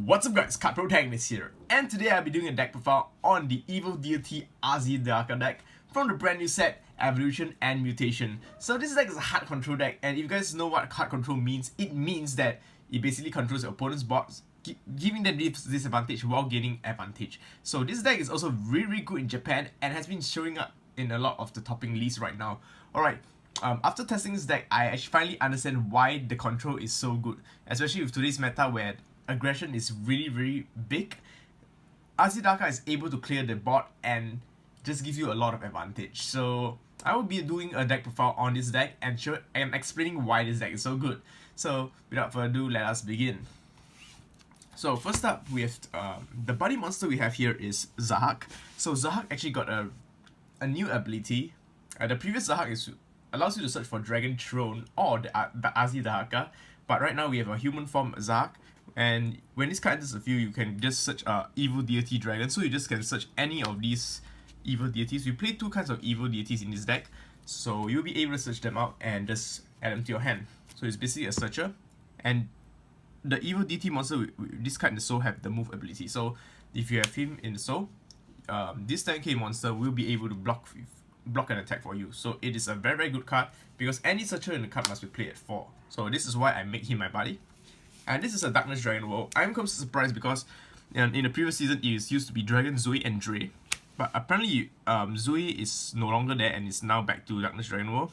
What's up guys, Card Protagonist here, and today I'll be doing a deck profile on the Evil Deity Azidaka deck from the brand new set, Evolution and Mutation. So this deck is a hard control deck, and if you guys know what hard control means, it means that it basically controls your opponent's bots, giving them disadvantage while gaining advantage. So this deck is also really good in Japan and has been showing up in a lot of the topping lists right now. Alright. After testing this deck, I actually finally understand why the control is so good, especially with today's meta where aggression is really big. Azidaka is able to clear the board and just give you a lot of advantage. So I will be doing a deck profile on this deck and explaining why this deck is so good. So without further ado, let us begin. So first up, we have the buddy monster we have here is Zahak. So Zahak actually got a new ability. The previous Zahak allows you to search for Dragon Throne or the Azidaka, but right now we have a human form Zahak, and when this card enters the field, you can just search Evil Deity Dragon, so you just can search any of these Evil Deities. We play two kinds of Evil Deities in this deck, so you'll be able to search them out and just add them to your hand. So it's basically a searcher, and the Evil Deity monster, this card in the soul have the move ability, so if you have him in the soul, this 10k monster will be able to block an attack for you. So it is a very good card because any searcher in the card must be played at 4. So this is why I make him my buddy. And this is a Darkness Dragon World. I'm kind of surprised because in the previous season it used to be Dragon, Zoe and Dre, but apparently Zoe is no longer there and is now back to Darkness Dragon World.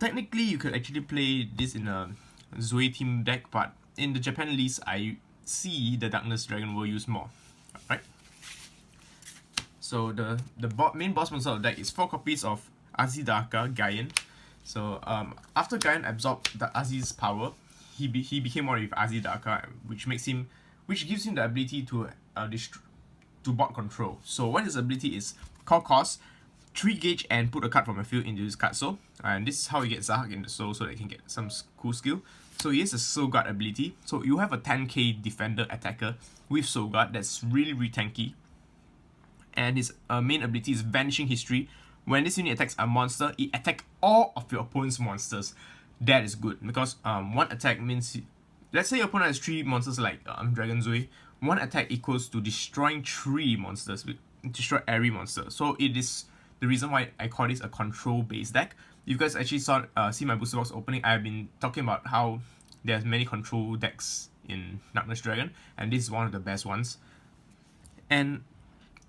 Technically you could actually play this in a Zoe team deck, but in the Japan list I see the Darkness Dragon World used more. Alright. So the main boss monster of the deck is 4 copies of Azidaka Gaian. So after Gaian absorbed the Aziz's power, he became one with Azidaka, which gives him the ability to bot control. So what his ability is, call cost, 3 gauge and put a card from a field into his card soul. And this is how you get Zahak in the soul so that he can get some cool skill. So he has a Soul Guard ability. So you have a 10k defender attacker with Soul Guard that's really tanky. And his main ability is Vanishing History. When this unit attacks a monster, it attacks all of your opponent's monsters. That is good because one attack means, let's say your opponent has 3 monsters like Dragon Zoe, one attack equals to destroying 3 monsters, destroy every monster. So it is the reason why I call this a control-based deck. If you guys actually see my booster box opening, I've been talking about how there's many control decks in Darkness Dragon, and this is one of the best ones. And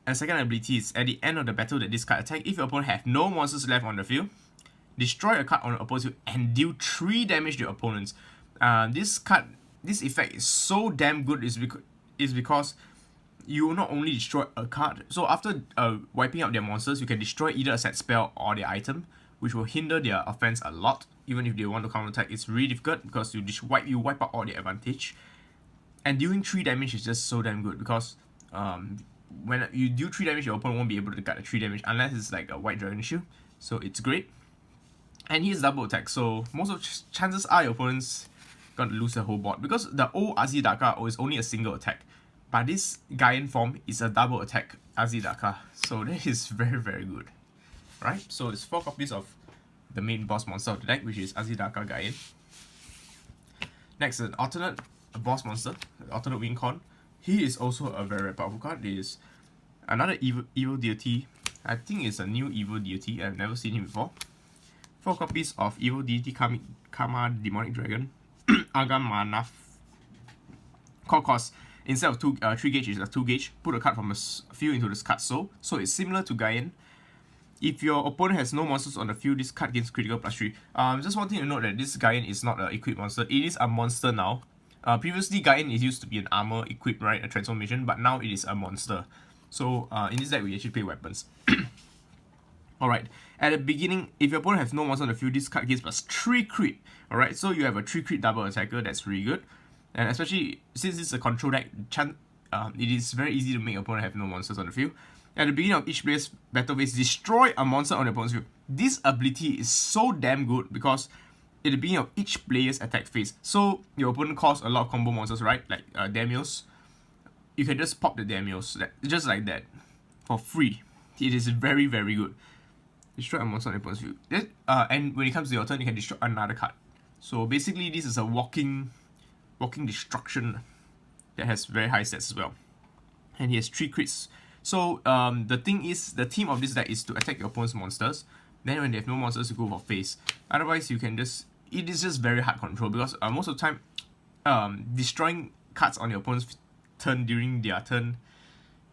a second ability is at the end of the battle that this card attack, if your opponent have no monsters left on the field, destroy a card on your opponent's field and deal 3 damage to your opponents. This effect is so damn good is because you will not only destroy a card. So after wiping out their monsters, you can destroy either a set spell or their item, which will hinder their offense a lot. Even if they want to counter attack, it's really difficult because you wipe out all their advantage. And dealing 3 damage is just so damn good because when you do 3 damage, your opponent won't be able to get the 3 damage unless it's like a white dragon issue. So it's great. And he has double attack, so most of chances are your opponent's gonna lose the whole board because the old Azidaka is only a single attack, but this Gaian form is a double attack Azidaka, so that is very good. Right, so it's 4 copies of the main boss monster of the deck, which is Azidaka Gaian. Next, an alternate boss monster, alternate wing con. He is also a very powerful card. It is another evil deity. I think it's a new evil deity. I've never seen him before. 4 copies of Evil Deity Kama Demonic Dragon. Agam Manaf. Call cost. Instead of 3 gauge, it's a 2 gauge. Put a card from a field into this card soul. So it's similar to Gaian. If your opponent has no monsters on the field, this card gains critical +3. Just one thing to note that this Gaian is not an equipped monster. It is a monster now. Previously, Gaian is used to be an armor equipped, right? A transformation, but now it is a monster. So in this deck, we actually play weapons. Alright, at the beginning, if your opponent has no monster on the field, this card gives +3 crit. Alright, so you have a 3 crit double attacker, that's really good. And especially since it's a control deck, it is very easy to make your opponent have no monsters on the field. At the beginning of each player's battle phase, destroy a monster on your opponent's field. This ability is so damn good because at the beginning of each player's attack phase, so your opponent calls a lot of combo monsters, right? Like Damios. You can just pop the Damios, just like that, for free. It is very good. Destroy a monster on your opponent's field. And when it comes to your turn, you can destroy another card. So basically, this is a walking destruction that has very high stats as well. And he has 3 crits. So the thing is, the theme of this deck is to attack your opponent's monsters. Then when they have no monsters, you go for face. Otherwise, you can just, it is just very hard control, because most of the time, destroying cards on your opponent's turn during their turn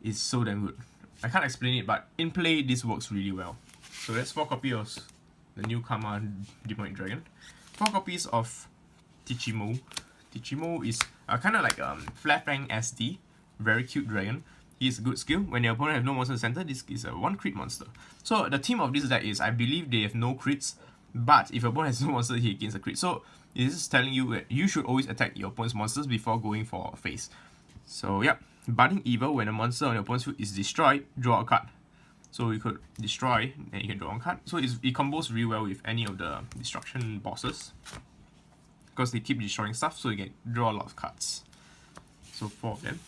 is so damn good. I can't explain it, but in play, this works really well. So that's 4 copies of the new Karma Demonic Dragon. 4 copies of Tichimo. Tichimo is kind of like Flat Fang SD, very cute dragon. He is a good skill. When your opponent has no monster in the center, this is a 1 crit monster. So the theme of this deck is, I believe they have no crits, but if your opponent has no monster, he gains a crit. So this is telling you that you should always attack your opponent's monsters before going for a face. So yeah, Budding Evil, when a monster on your opponent's field is destroyed, draw a card. So you could destroy, and you can draw one card. So it combos really well with any of the destruction bosses, because they keep destroying stuff, so you can draw a lot of cards. So 4 of them.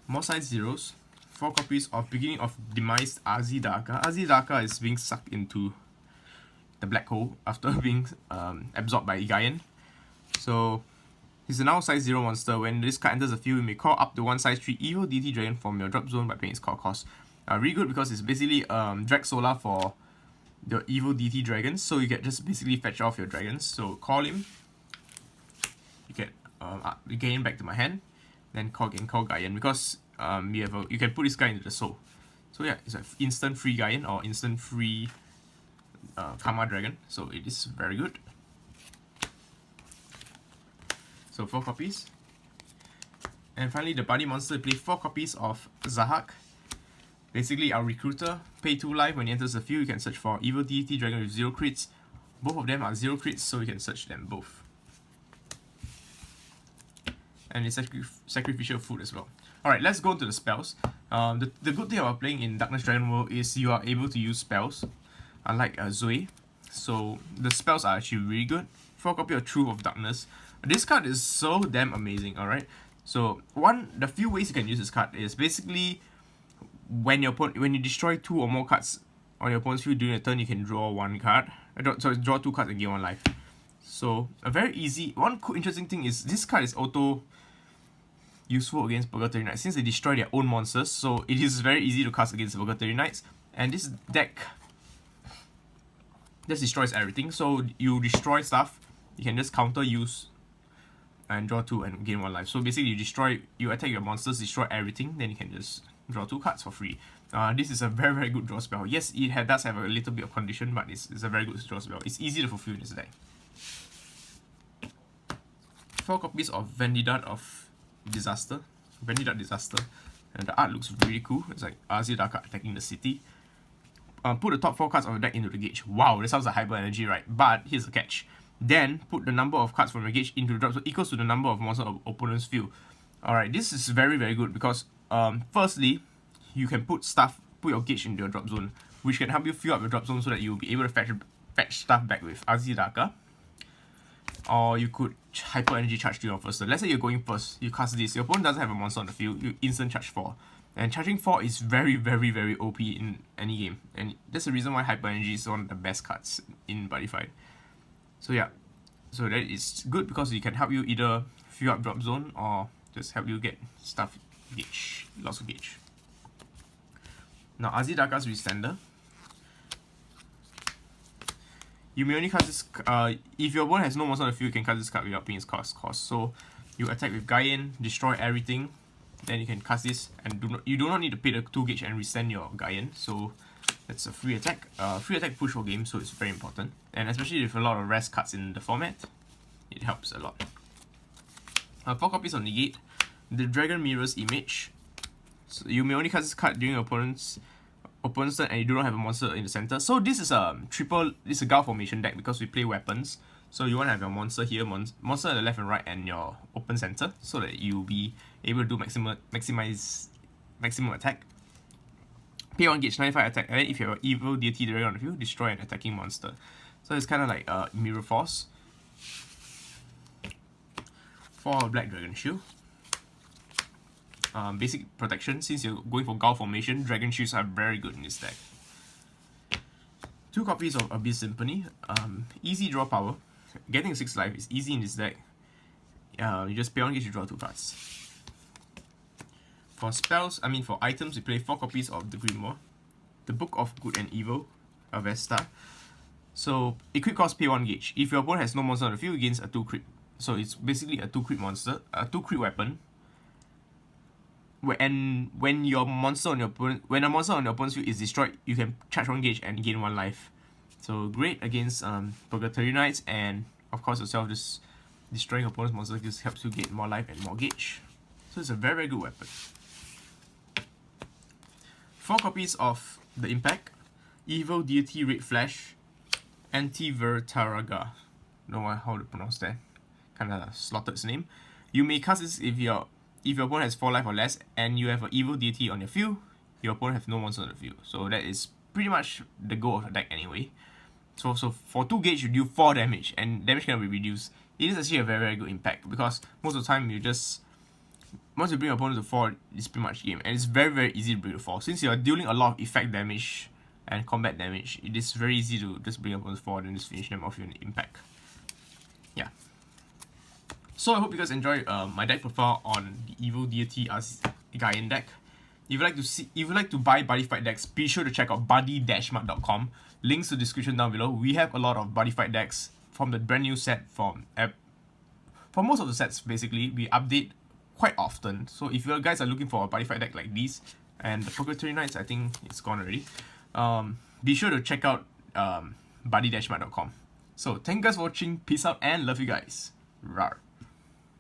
More size zeros. 4 copies of Beginning of Demise Azidaka. Azidaka is being sucked into the black hole after being absorbed by Gaian. So he's a now size 0 monster. When this card enters the field, you may call up to 1 size 3 evil deity dragon from your drop zone by paying its call cost. Really good, because it's basically drag solar for your evil deity dragons. So you can just basically fetch off your dragons. So call him. You get Gaian back to my hand. Then call Gaian, because you can put this guy into the soul. So yeah, it's an instant free Gaian or instant free Karma Dragon. So it is very good. So 4 copies. And finally, the Buddy monster, play 4 copies of Zahak. Basically, our recruiter, pay 2 life. When he enters the field, you can search for Evil Deity Dragon with 0 crits. Both of them are 0 crits, so you can search them both. And it's sacrificial food as well. Alright, let's go to the spells. The good thing about playing in Darkness Dragon World is you are able to use spells, unlike Zoe. So the spells are actually really good. 4 copy of Truth of Darkness. This card is so damn amazing, alright? So the few ways you can use this card is basically when you destroy 2 or more cards on your opponent's field during a turn, you can draw 1 card. Draw 2 cards and gain 1 life. So a very easy, one cool interesting thing is this card is auto useful against Purgatory Knights since they destroy their own monsters, so it is very easy to cast against Purgatory Knights. And this deck just destroys everything, so you destroy stuff, you can just counter use and draw 2 and gain 1 life. So basically you attack your monsters, destroy everything, then you can just draw 2 cards for free. This is a very, very good draw spell. Yes, it does have a little bit of condition, but it's a very good draw spell. It's easy to fulfill in this deck. 4 copies of Vendidad of Disaster. Vendidad Disaster. And the art looks really cool. It's like Azidaka attacking the city. Put the top 4 cards of the deck into the gauge. Wow, that sounds like hyper energy, right? But here's the catch. Then put the number of cards from your gauge into the drop, so equals to the number of monsters of opponent's field. Alright, this is very, very good because firstly, you can put your gauge into your drop zone, which can help you fill up your drop zone so that you'll be able to fetch stuff back with Azidaka. Or you could hyper energy charge to your first turn. Let's say you're going first, you cast this, your opponent doesn't have a monster on the field, you instant charge 4. And charging 4 is very, very, very OP in any game. And that's the reason why hyper energy is one of the best cards in Buddyfight. So yeah, so that is good because it can help you either fill up drop zone or just help you get stuff gauge, lots of gauge. Now Azidaka's Restander. You may only cast this, if your opponent has no monster on the field, you can cast this card without paying its cost. So you attack with Gaian, destroy everything, then you can cast this, and you do not need to pay the 2 gauge and resend your Gaian. So that's a free attack. Free attack push for game, so it's very important. And especially with a lot of rest cards in the format, it helps a lot. 4 copies of Negate. The Dragon Mirror's Image. So you may only cast this card during your opponent's turn and you do not have a monster in the center. So this is a this is a Gao formation deck because we play weapons. So you want to have your monster here, monster at the left and right, and your open center, so that you'll be able to do maximum attack. Pay 1 gauge, 95 attack, and then if you have an evil deity dragon on the field, destroy an attacking monster. So it's kind of like Mirror Force. 4 Black Dragon Shield. Basic protection, since you're going for Gao formation, Dragon Shields are very good in this deck. 2 copies of Abyss Symphony. Easy draw power. Getting 6 life is easy in this deck. You just pay 1 gauge to draw 2 cards. For spells, for items, you play 4 copies of the Grimoire, the Book of Good and Evil, Avesta. So equip cost pay 1 gauge. If your opponent has no monster on the field, it gains a 2 crit. So it's basically a 2 crit monster, a 2 crit weapon. And when a monster on your opponent's field is destroyed, you can charge 1 gauge and gain 1 life. So great against Purgatory Knights, and of course yourself, just destroying opponent's monster just helps you gain more life and more gauge. So it's a very, very good weapon. 4 copies of the Impact, Evil Deity Red Flash, Antivertaraga. Don't know how to pronounce that. Kinda slaughtered its name. You may cast this if your opponent has 4 life or less, and you have an Evil Deity on your field. Your opponent has no monster on the field. So that is pretty much the goal of the deck anyway. So for 2 gauge, you do 4 damage, and damage cannot be reduced. It is actually a very, very good impact, because most of the time once you bring your opponent to 4, it's pretty much game, and it's very, very easy to bring to 4. Since you are dealing a lot of effect damage and combat damage, it is very easy to just bring your opponent to 4 and then just finish them off with an impact. Yeah. So I hope you guys enjoy my deck profile on the Evil Deity Gaian deck. If you'd like to buy Buddyfight decks, be sure to check out buddy-mart.com. Links to the description down below. We have a lot of Buddyfight decks from the brand new set for most of the sets. Basically, we update quite often. So if you guys are looking for a Buddyfight deck like these, and the Purgatory Knights, I think it's gone already. Be sure to check out buddy-mart.com. So thank you guys for watching. Peace out and love you guys. Rawr.